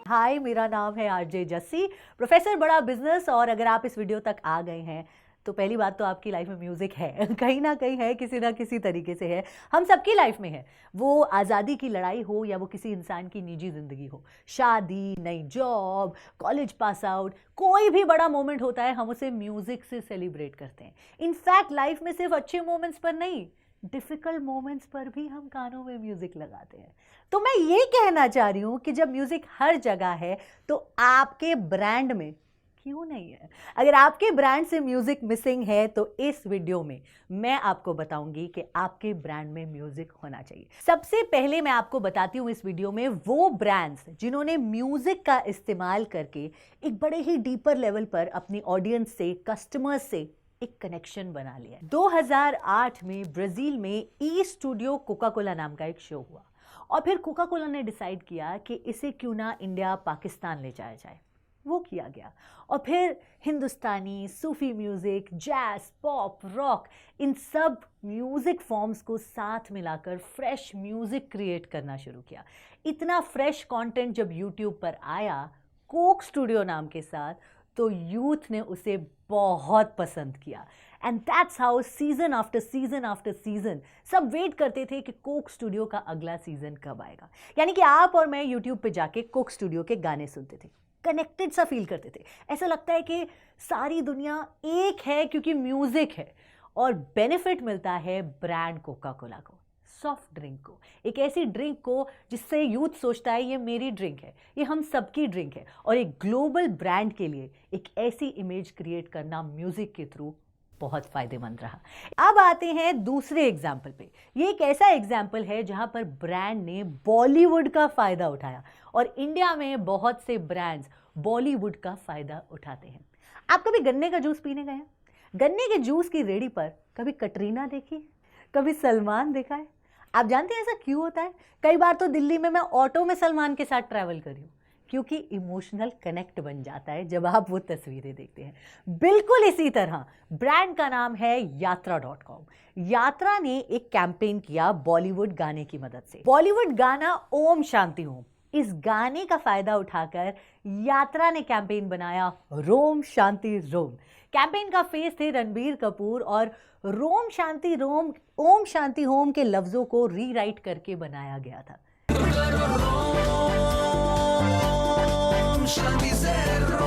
हाय, मेरा नाम है आरजे जस्सी, प्रोफेसर बड़ा बिजनेस। और अगर आप इस वीडियो तक आ गए हैं तो पहली बात तो आपकी लाइफ में म्यूजिक है कहीं ना कहीं है, किसी ना किसी तरीके से है, हम सबकी लाइफ में है। वो आज़ादी की लड़ाई हो या वो किसी इंसान की निजी ज़िंदगी हो, शादी, नई जॉब, कॉलेज पास आउट, कोई भी बड़ा मोमेंट होता है हम उसे म्यूजिक से सेलिब्रेट करते हैं। इनफैक्ट लाइफ में सिर्फ अच्छे मोमेंट्स पर नहीं, डिफिकल्ट मोमेंट्स पर भी हम कानों में म्यूजिक लगाते हैं। तो मैं ये कहना चाह रही हूं कि जब म्यूजिक हर जगह है तो आपके ब्रांड में क्यों नहीं है? अगर आपके ब्रांड से म्यूजिक मिसिंग है तो इस वीडियो में मैं आपको बताऊंगी कि आपके ब्रांड में म्यूजिक होना चाहिए। सबसे पहले मैं आपको बताती हूं इस वीडियो में वो ब्रांड्स जिन्होंने म्यूजिक का इस्तेमाल करके एक बड़े ही डीपर लेवल पर अपनी ऑडियंस से, कस्टमर्स से एक कनेक्शन बना लिया। 2008 में ब्राजील में ई स्टूडियो कोका कोला नाम का एक शो हुआ और फिर कोका कोला ने डिसाइड किया कि इसे क्यों ना इंडिया पाकिस्तान ले जाया जाए। वो किया गया और फिर हिंदुस्तानी, सूफी म्यूजिक, जैज, पॉप, रॉक, इन सब म्यूजिक फॉर्म्स को साथ मिलाकर फ्रेश म्यूजिक क्रिएट करना शुरू किया। इतना फ्रेश कंटेंट जब यूट्यूब पर आया कोक स्टूडियो नाम के साथ, तो यूथ ने उसे बहुत पसंद किया। And that's how season after season after season सब वेट करते थे कि कोक स्टूडियो का अगला सीजन कब आएगा। यानी कि आप और मैं यूट्यूब पे जाके कोक स्टूडियो के गाने सुनते थे, कनेक्टेड सा फील करते थे। ऐसा लगता है कि सारी दुनिया एक है क्योंकि म्यूजिक है। और बेनिफिट मिलता है ब्रांड कोका कोला को, सॉफ्ट ड्रिंक को, एक ऐसी ड्रिंक को जिससे यूथ सोचता है ये मेरी ड्रिंक है, ये हम सबकी ड्रिंक है। और एक ग्लोबल ब्रांड के लिए एक ऐसी इमेज क्रिएट करना म्यूजिक के थ्रू बहुत फायदेमंद रहा। अब आते हैं दूसरे एग्जाम्पल पे। ये एक ऐसा एग्जाम्पल है जहां पर ब्रांड ने बॉलीवुड का फायदा उठाया और इंडिया में बहुत से ब्रांड्स बॉलीवुड का फायदा उठाते हैं। आप कभी गन्ने का जूस पीने गए हैं? गन्ने के जूस की रेडी पर कभी कटरीना देखी, कभी सलमान देखा है? आप जानते हैं ऐसा क्यों होता है? कई बार तो दिल्ली में मैं ऑटो में सलमान के साथ ट्रैवल करी हूँ, क्योंकि इमोशनल कनेक्ट बन जाता है जब आप वो तस्वीरें देखते हैं। बिल्कुल इसी तरह ब्रांड का नाम है यात्रा.com। यात्रा ने एक कैंपेन किया बॉलीवुड गाने की मदद से। बॉलीवुड गाना ओम शांति ओम, इस गाने का फायदा उठाकर यात्रा ने कैंपेन बनाया रोम शांति रोम। कैंपेन का फेस थे रणबीर कपूर और रोम शांति रोम, ओम शांति होम के लफ्जों को रीराइट करके बनाया गया था।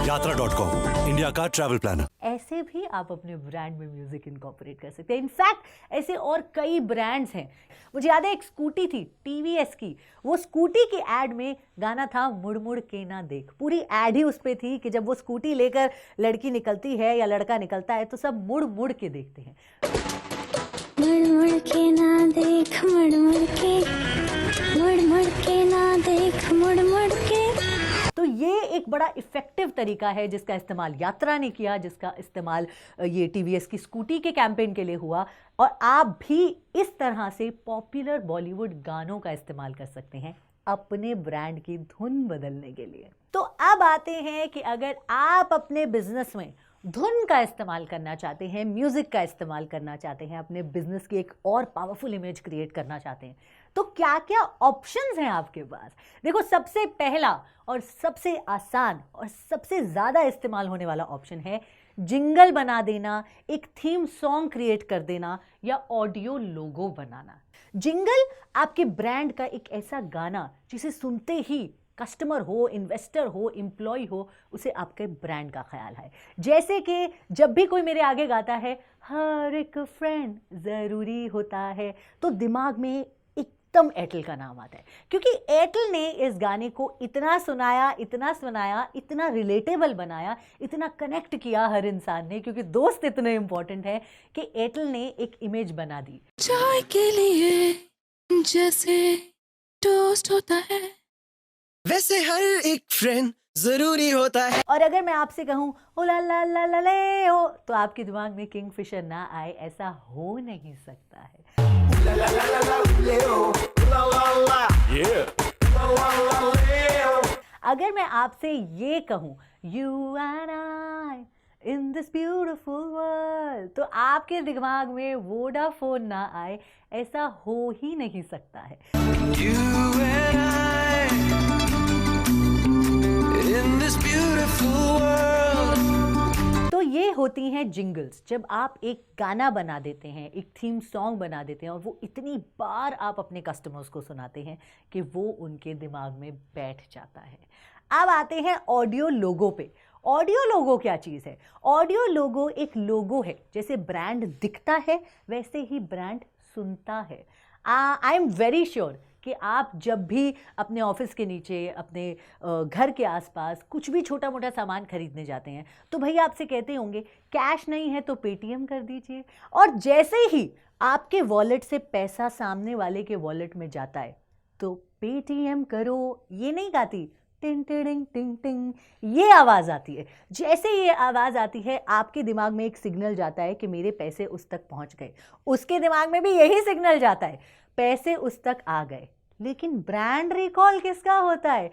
यात्रा.com इंडिया का ट्रैवल प्लानर। ऐसे भी आप अपने ब्रांड में म्यूजिक इनकॉर्पोरेट कर सकते हैं। इनफैक्ट ऐसे और कई ब्रांड्स हैं। मुझे याद है एक स्कूटी थी टीवीएस की, वो स्कूटी की एड में गाना था मुड़ मुड़ के ना देख। पूरी एड ही उस पे थी कि जब वो स्कूटी लेकर लड़की निकलती है या लड़का निकलता है तो सब मुड़ मुड़ के देखते हैं। मुड़ मुड़ के ना देख, मुड़ मुड़ के ना देख, मुड़ मुड़ के। तो ये एक बड़ा इफेक्टिव तरीका है जिसका इस्तेमाल यात्रा ने किया, जिसका इस्तेमाल ये टीवीएस की स्कूटी के कैंपेन के लिए हुआ। और आप भी इस तरह से पॉपुलर बॉलीवुड गानों का इस्तेमाल कर सकते हैं अपने ब्रांड की धुन बदलने के लिए। तो अब आते हैं कि अगर आप अपने बिजनेस में धुन का इस्तेमाल करना चाहते हैं, म्यूजिक का इस्तेमाल करना चाहते हैं, अपने बिजनेस की एक और पावरफुल इमेज क्रिएट करना चाहते हैं, तो क्या क्या ऑप्शंस हैं आपके पास? देखो, सबसे पहला और सबसे आसान और सबसे ज़्यादा इस्तेमाल होने वाला ऑप्शन है जिंगल बना देना, एक थीम सॉन्ग क्रिएट कर देना या ऑडियो लोगो बनाना। जिंगल आपके ब्रांड का एक ऐसा गाना जिसे सुनते ही कस्टमर हो, इन्वेस्टर हो, एम्प्लॉय हो, उसे आपके ब्रांड का ख्याल है। जैसे कि जब भी कोई मेरे आगे गाता है हर एक फ्रेंड ज़रूरी होता है, तो दिमाग में एकदम एयरटेल का नाम आता है, क्योंकि एयरटेल ने इस गाने को इतना सुनाया, इतना सुनाया, इतना रिलेटेबल बनाया, इतना कनेक्ट किया हर इंसान ने, क्योंकि दोस्त इतने इंपॉर्टेंट है कि एयरटेल ने एक इमेज बना दी। चाय के लिए जैसे टोस्ट होता है, वैसे हर एक फ्रेंड जरूरी होता है। और अगर मैं आपसे कहूं ओ ला ला ला ला ले हो, तो आपके दिमाग में किंगफिशर ना आए, ऐसा हो नहीं सकता है। अगर मैं आपसे ये कहूं you and I in this beautiful world, तो आपके दिमाग में वोडाफोन ना आए ऐसा हो ही नहीं सकता है। You and I in this beautiful world. तो ये होती हैं जिंगल्स। जब आप एक गाना बना देते हैं, एक थीम सॉन्ग बना देते हैं और वो इतनी बार आप अपने कस्टमर्स को सुनाते हैं कि वो उनके दिमाग में बैठ जाता है। अब आते हैं ऑडियो लोगो पे। ऑडियो लोगो क्या चीज़ है? ऑडियो लोगो एक लोगो है। जैसे ब्रांड दिखता है वैसे ही ब्रांड सुनता है। आई एम वेरी श्योर कि आप जब भी अपने ऑफिस के नीचे, अपने घर के आसपास कुछ भी छोटा मोटा सामान खरीदने जाते हैं तो भैया आपसे कहते होंगे कैश नहीं है तो पेटीएम कर दीजिए। और जैसे ही आपके वॉलेट से पैसा सामने वाले के वॉलेट में जाता है तो पेटीएम करो, ये नहीं गाती टिंग टिंग टिंग टिंग, ये आवाज़ आती है। जैसे ये आवाज़ आती है आपके दिमाग में एक सिग्नल जाता है कि मेरे पैसे उस तक पहुंच गए। उसके दिमाग में भी यही सिग्नल जाता है, पैसे उस तक आ गए। लेकिन ब्रांड रिकॉल किसका होता है?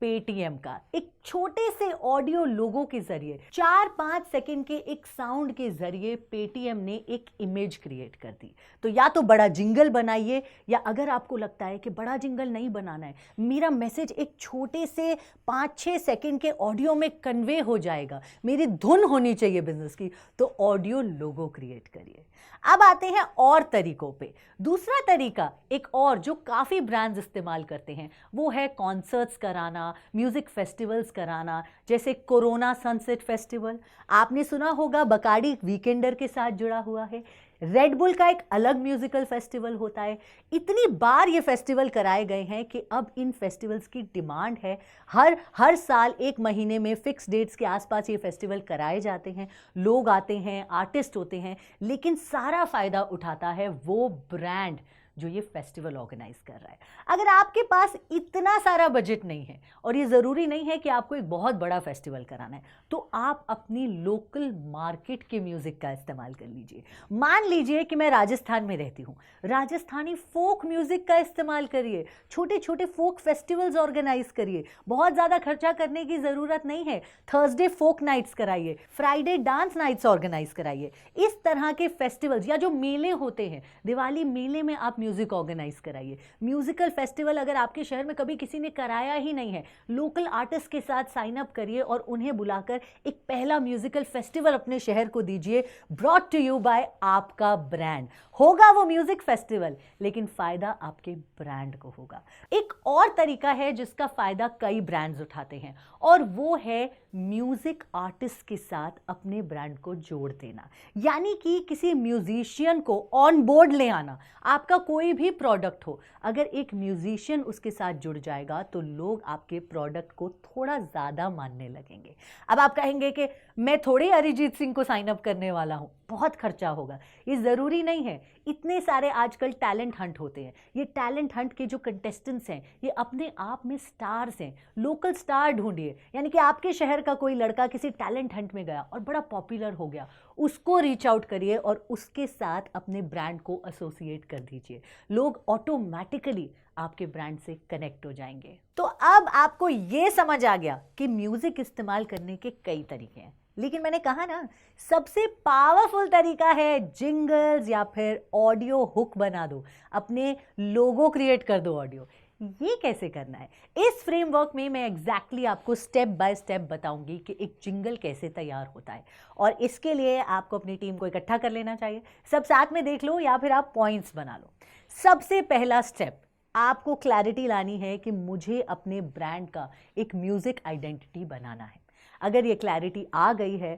पेटीएम का। एक छोटे से ऑडियो लोगो के जरिए, 4-5 सेकंड के एक साउंड के जरिए पेटीएम ने एक इमेज क्रिएट कर दी। तो या तो बड़ा जिंगल बनाइए, या अगर आपको लगता है कि बड़ा जिंगल नहीं बनाना है, मेरा मैसेज एक छोटे से 5-6 सेकंड के ऑडियो में कन्वे हो जाएगा, मेरी धुन होनी चाहिए बिजनेस की, तो ऑडियो लोगो क्रिएट करिए। अब आते हैं और तरीकों पे। दूसरा तरीका एक और जो काफ़ी ब्रांड्स इस्तेमाल करते हैं वो है कॉन्सर्ट्स कराना, म्यूज़िक फेस्टिवल्स कराना। जैसे कोरोना सनसेट फेस्टिवल, आपने सुना होगा बकाडी वीकेंडर के साथ जुड़ा हुआ है। रेड बुल का एक अलग म्यूजिकल फेस्टिवल होता है। इतनी बार ये फेस्टिवल कराए गए हैं कि अब इन फेस्टिवल्स की डिमांड है। हर साल एक महीने में फिक्स डेट्स के आसपास ये फेस्टिवल कराए जाते हैं। लोग आते हैं, आर्टिस्ट होते हैं, लेकिन सारा फ़ायदा उठाता है वो ब्रांड जो ये फेस्टिवल ऑर्गेनाइज कर रहा है। अगर आपके पास इतना सारा बजट नहीं है, और ये ज़रूरी नहीं है कि आपको एक बहुत बड़ा फेस्टिवल कराना है, तो आप अपनी लोकल मार्केट के म्यूज़िक का इस्तेमाल कर लीजिए। मान लीजिए कि मैं राजस्थान में रहती हूँ, राजस्थानी फोक म्यूज़िक का इस्तेमाल करिए, छोटे छोटे फोक फेस्टिवल्स ऑर्गेनाइज करिए। बहुत ज़्यादा खर्चा करने की ज़रूरत नहीं है। थर्सडे फोक नाइट्स कराइए, फ्राइडे डांस नाइट्स ऑर्गेनाइज कराइए। इस तरह के फेस्टिवल्स, या जो मेले होते हैं, दिवाली मेले में आप म्यूजिक ऑर्गेनाइज कराइए। म्यूजिकल फेस्टिवल अगर आपके शहर में कभी किसी ने कराया ही नहीं है, लोकल आर्टिस्ट के साथ साइन अप करिए और उन्हें बुलाकर एक पहला म्यूजिकल फेस्टिवल अपने शहर को दीजिए। ब्रॉट टू यू बाय आपका ब्रांड। होगा वो म्यूजिक फेस्टिवल, लेकिन फायदा आपके ब्रांड को होगा। एक और तरीका है जिसका फायदा कई ब्रांड्स उठाते हैं, और वो है म्यूजिक आर्टिस्ट के साथ अपने ब्रांड को जोड़ देना। यानी कि किसी म्यूजिशियन को ऑन बोर्ड ले आना। आपका कोई भी प्रोडक्ट हो, अगर एक म्यूजिशियन उसके साथ जुड़ जाएगा तो लोग आपके प्रोडक्ट को थोड़ा ज़्यादा मानने लगेंगे। अब आप कहेंगे कि मैं थोड़ी अरिजीत सिंह को साइन अप करने वाला हूँ, बहुत खर्चा होगा। ये ज़रूरी नहीं है। इतने सारे आजकल टैलेंट हंट होते हैं। ये टैलेंट हंट के जो कंटेस्टेंट्स हैं ये अपने आप में स्टार्स हैं। लोकल स्टार ढूंढिए, यानी कि आपके शहर का कोई लड़का किसी टैलेंट हंट में गया और बड़ा पॉपुलर हो गया, उसको रीच आउट करिए और उसके साथ अपने ब्रांड को एसोसिएट कर दीजिए। लोग ऑटोमेटिकली आपके ब्रांड से कनेक्ट हो जाएंगे। तो अब आपको ये समझ आ गया कि म्यूजिक इस्तेमाल करने के कई तरीके हैं, लेकिन मैंने कहा ना, सबसे पावरफुल तरीका है जिंगल्स या फिर ऑडियो हुक बना दो, अपने लोगो क्रिएट कर दो ऑडियो। ये कैसे करना है, इस फ्रेमवर्क में मैं एग्जैक्टली आपको स्टेप बाय स्टेप बताऊंगी कि एक जिंगल कैसे तैयार होता है। और इसके लिए आपको अपनी टीम को इकट्ठा कर लेना चाहिए। सब साथ में देख लो या फिर आप पॉइंट्स बना लो। सबसे पहला स्टेप, आपको क्लैरिटी लानी है कि मुझे अपने ब्रांड का एक म्यूजिक आइडेंटिटी बनाना है। अगर ये क्लैरिटी आ गई है,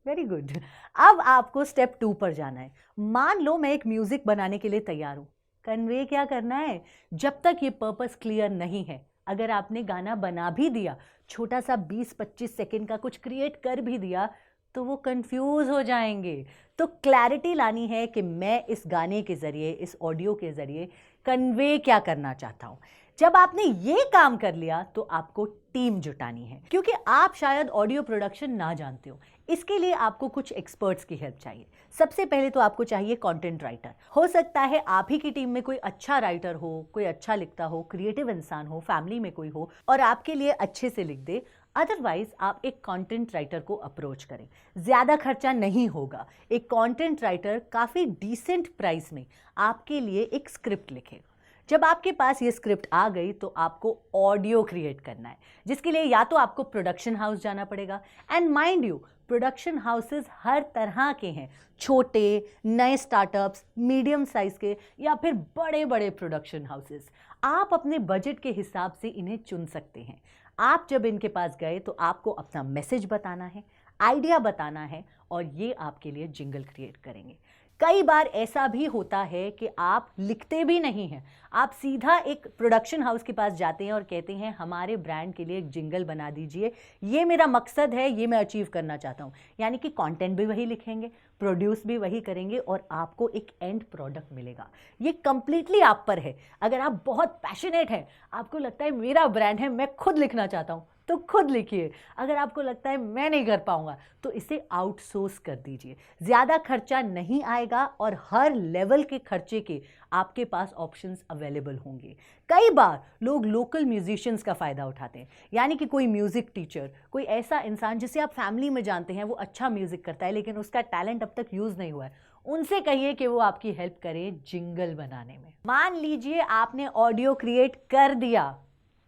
वेरी गुड। अब आपको स्टेप 2 पर जाना है। मान लो मैं एक म्यूजिक बनाने के लिए तैयार हूं, कन्वे क्या करना है? जब तक ये पर्पस क्लियर नहीं है, अगर आपने गाना बना भी दिया, छोटा सा 20-25 सेकंड का कुछ क्रिएट कर भी दिया, तो वो कंफ्यूज हो जाएंगे। तो क्लैरिटी लानी है कि मैं इस गाने के ज़रिए, इस ऑडियो के ज़रिए कन्वे क्या करना चाहता हूँ। जब आपने ये काम कर लिया तो आपको टीम जुटानी है, क्योंकि आप शायद ऑडियो प्रोडक्शन ना जानते हो। इसके लिए आपको कुछ एक्सपर्ट्स की हेल्प चाहिए। सबसे पहले तो आपको चाहिए कंटेंट राइटर। हो सकता है आप ही की टीम में कोई अच्छा राइटर हो, कोई अच्छा लिखता हो, क्रिएटिव इंसान हो, फैमिली में कोई हो और आपके लिए अच्छे से लिख दे। अदरवाइज आप एक कंटेंट राइटर को अप्रोच करें, ज़्यादा खर्चा नहीं होगा। एक कंटेंट राइटर काफ़ी डिसेंट प्राइस में आपके लिए एक स्क्रिप्ट लिखेगा। जब आपके पास ये स्क्रिप्ट आ गई तो आपको ऑडियो क्रिएट करना है, जिसके लिए या तो आपको प्रोडक्शन हाउस जाना पड़ेगा। And mind you, production houses हर तरह के हैं, छोटे, नए स्टार्टअप्स, मीडियम साइज के या फिर बड़े बड़े प्रोडक्शन हाउसेस। आप अपने बजट के हिसाब से इन्हें चुन सकते हैं। आप जब इनके पास गए तो आपको अपना मैसेज बताना है, आइडिया बताना है और ये आपके लिए जिंगल क्रिएट करेंगे। कई बार ऐसा भी होता है कि आप लिखते भी नहीं हैं, आप सीधा एक प्रोडक्शन हाउस के पास जाते हैं और कहते हैं हमारे ब्रांड के लिए एक जिंगल बना दीजिए, ये मेरा मकसद है, ये मैं अचीव करना चाहता हूँ। यानी कि कंटेंट भी वही लिखेंगे, प्रोड्यूस भी वही करेंगे और आपको एक एंड प्रोडक्ट मिलेगा। ये कंप्लीटली आप पर है। अगर आप बहुत पैशनेट हैं, आपको लगता है मेरा ब्रांड है, मैं खुद लिखना चाहता हूँ, तो खुद लिखिए। अगर आपको लगता है मैं नहीं कर पाऊंगा तो इसे आउटसोर्स कर दीजिए। ज़्यादा खर्चा नहीं आएगा और हर लेवल के खर्चे के आपके पास ऑप्शंस अवेलेबल होंगे। कई बार लोग लोकल म्यूजिशियंस का फ़ायदा उठाते हैं, यानी कि कोई म्यूज़िक टीचर, कोई ऐसा इंसान जिसे आप फैमिली में जानते हैं, वो अच्छा म्यूज़िक करता है लेकिन उसका टैलेंट अब तक यूज़ नहीं हुआ है, उनसे कहिए कि वो आपकी हेल्प करें जिंगल बनाने में। मान लीजिए आपने ऑडियो क्रिएट कर दिया,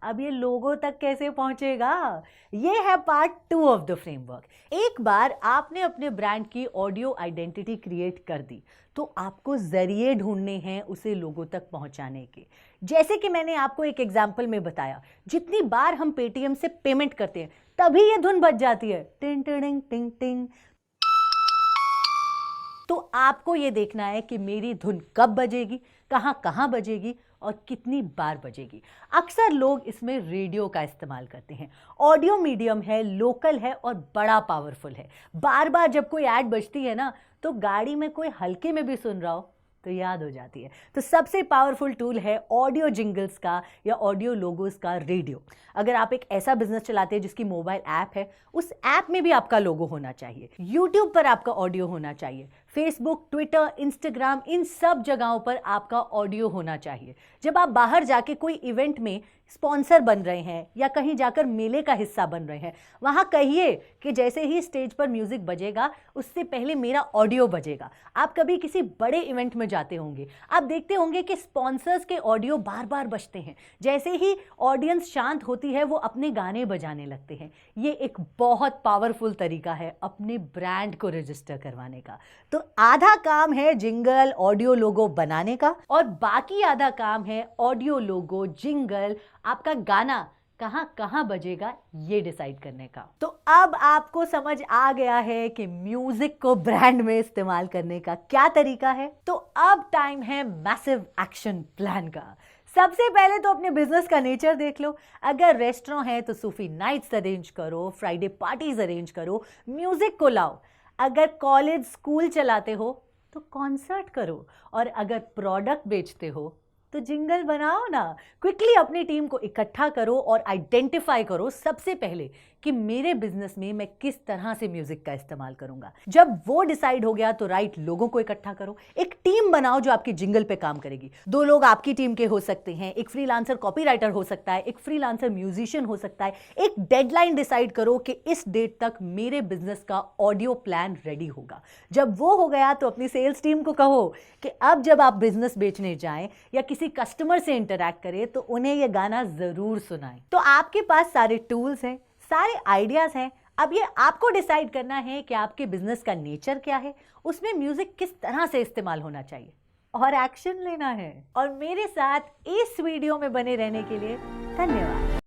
अब ये लोगों तक कैसे पहुंचेगा? ये है पार्ट 2 ऑफ द फ्रेमवर्क। एक बार आपने अपने ब्रांड की ऑडियो आइडेंटिटी क्रिएट कर दी तो आपको जरिए ढूंढने हैं उसे लोगों तक पहुंचाने के। जैसे कि मैंने आपको एक एग्जांपल में बताया, जितनी बार हम पेटीएम से पेमेंट करते हैं तभी ये धुन बज जाती है, टिंग टिंग टिंग टिंग। तो आपको ये देखना है कि मेरी धुन कब बजेगी, कहाँ कहाँ बजेगी और कितनी बार बजेगी। अक्सर लोग इसमें रेडियो का इस्तेमाल करते हैं। ऑडियो मीडियम है, लोकल है और बड़ा पावरफुल है। बार बार जब कोई ऐड बजती है ना, तो गाड़ी में कोई हल्के में भी सुन रहा हो तो याद हो जाती है। तो सबसे पावरफुल टूल है ऑडियो जिंगल्स का या ऑडियो लोगोस का रेडियो। अगर आप एक ऐसा बिजनेस चलाते हैं जिसकी मोबाइल ऐप है, उस ऐप में भी आपका लोगो होना चाहिए। यूट्यूब पर आपका ऑडियो होना चाहिए, फेसबुक, ट्विटर, इंस्टाग्राम, इन सब जगहों पर आपका ऑडियो होना चाहिए। जब आप बाहर जाके कोई इवेंट में स्पॉन्सर बन रहे हैं या कहीं जाकर मेले का हिस्सा बन रहे हैं, वहाँ कहिए कि जैसे ही स्टेज पर म्यूजिक बजेगा उससे पहले मेरा ऑडियो बजेगा। आप कभी किसी बड़े इवेंट में जाते होंगे, आप देखते होंगे कि स्पॉन्सर्स के ऑडियो बार बार बजते हैं। जैसे ही ऑडियंस शांत होती है वो अपने गाने बजाने लगते हैं। ये एक बहुत पावरफुल तरीका है अपने ब्रांड को रजिस्टर करवाने का। तो आधा काम है जिंगल, ऑडियो लोगो बनाने का और बाकी आधा काम है ऑडियो लोगो, जिंगल, आपका गाना कहां कहां बजेगा ये डिसाइड करने का। तो अब आपको समझ आ गया है कि म्यूजिक को ब्रांड में इस्तेमाल करने का क्या तरीका है। तो अब टाइम है मैसिव एक्शन प्लान का। सबसे पहले तो अपने बिजनेस का नेचर देख लो। अगर रेस्टोरेंट है तो सूफी नाइट्स अरेंज करो, फ्राइडे पार्टीज अरेंज करो, म्यूजिक को लाओ। अगर कॉलेज स्कूल चलाते हो तो कॉन्सर्ट करो और अगर प्रोडक्ट बेचते हो तो जिंगल बनाओ ना। क्विकली अपनी टीम को इकट्ठा करो और आइडेंटिफाई करो सबसे पहले कि मेरे बिजनेस में मैं किस तरह से म्यूजिक का इस्तेमाल करूंगा। जब वो डिसाइड हो गया तो राइट लोगों को इकट्ठा करो, एक टीम बनाओ जो आपकी जिंगल पे काम करेगी। 2 लोग आपकी टीम के हो सकते हैं, एक फ्रीलांसर कॉपीराइटर हो सकता है, एक फ्रीलांसर म्यूजिशियन हो सकता है। एक डेडलाइन डिसाइड करो कि इस डेट तक मेरे बिजनेस का ऑडियो प्लान रेडी होगा। जब वो हो गया तो अपनी सेल्स टीम को कहो कि अब जब आप बिजनेस बेचने जाएं या किसी कस्टमर से इंटरैक्ट करें तो उन्हें यह गाना जरूर सुनाएं। तो आपके पास सारे टूल्स हैं, सारे आइडियाज हैं। अब ये आपको डिसाइड करना है कि आपके बिजनेस का नेचर क्या है, उसमें म्यूजिक किस तरह से इस्तेमाल होना चाहिए और एक्शन लेना है। और मेरे साथ इस वीडियो में बने रहने के लिए धन्यवाद।